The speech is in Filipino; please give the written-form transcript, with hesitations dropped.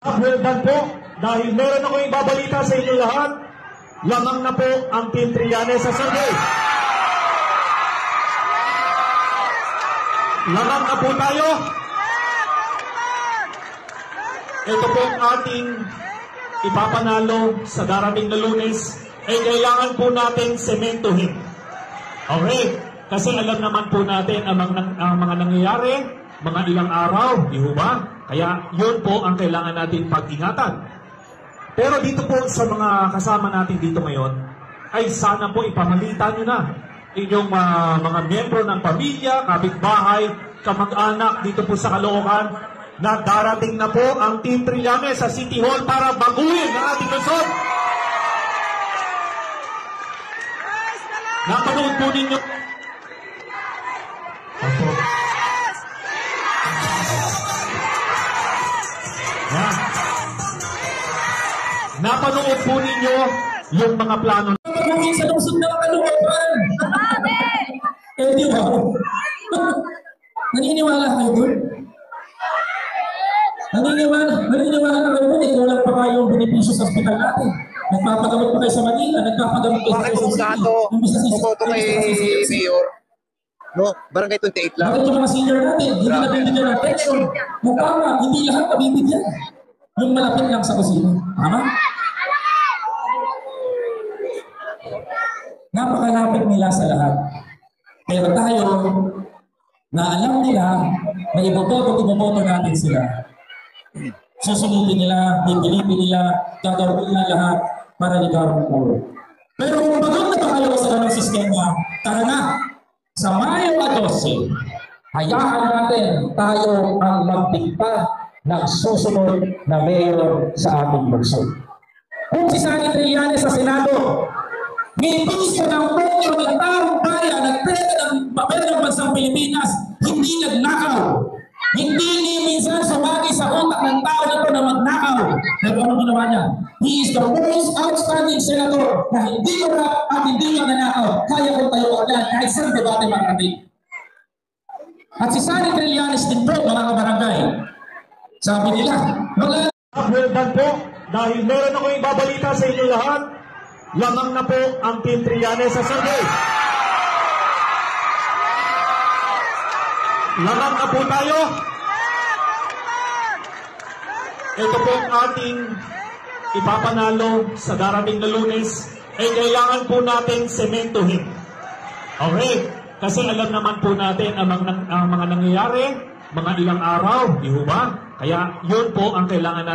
Well done po, dahil meron ako ibabalita sa inyo lahat. Lamang na po ang Team Trillanes sa survey. Lamang na po tayo. Ito po ang ating ipapanalo sa darating na Lunes. Kailangan po natin sementohin. Okay, kasi alam naman po natin ang mga nangyayari, mga ilang araw, di ba? Kaya yun po ang kailangan natin pag-ingatan. Pero dito po sa mga kasama natin dito ngayon, ay sana po ipamalitan nyo na inyong mga miyembro ng pamilya, kapitbahay, kamag-anak dito po sa Caloocan, na darating na po ang Team Trillanes sa City Hall para baguhin ang ating lungsod. Napanood po ninyo. Opo. Yan. Napanood po ninyo yung mga plano. Pagkakin sa lungsod ng Caloocan. Eh, di ba? Naniniwala kayo doon? Naniniwala kayo doon? Ikaw lang pa kayong benepisyo sa hospital natin. Nagpapagamot pa kayo sa Manila, nagpapagamot kayo sa Quezon City. Pumoto kay Mayor. No, barangay 28 lang. Bakit yung mga senior natin, hindi nabibigyan ng pension? Tama, hindi lahat nabibigyan. Yung malapit lang sa kusina. Tama? Napakalapit nila sa lahat. Pero tayo, na alam nila na iboboto natin sila. Susundin nila, pipilitin nila, gagawin nila lahat para ligawan ko. Pero kung pagod na pa kayo sa ganang sistema, tara na! Sa Mayo 12, hayaan natin tayo ang magdikta ng susunod na mayor sa ating lungsod. Kung si Sani Trillanes sa Senado, ginusto ng pondo ng taong bayan, nagpera ng papel ng bansang Pilipinas, hindi nagnakaw. Hindi ni minsan sumagi sa utak ng tao nito na magnakaw. Pero ano ginawa niya? He is the most outstanding senator na hindi mo rap at hindi mo nanakaw. Kaya kong tayo agad kahit saan debate makarating. At si Sani Trillanes din po, mga kabarangay. Sabi nila, well done po, dahil meron ako ibabalita sa inyo lahat. Lamang na po ang Team Trillanes sa survey. Lamang na po tayo. Ito po ang ating ipapanalo sa darating na Lunes. Kailangan po natin sementohin. Okay, kasi alam naman po natin ang mga nangyayari, mga ilang araw, di ba? Kaya yun po ang kailangan natin.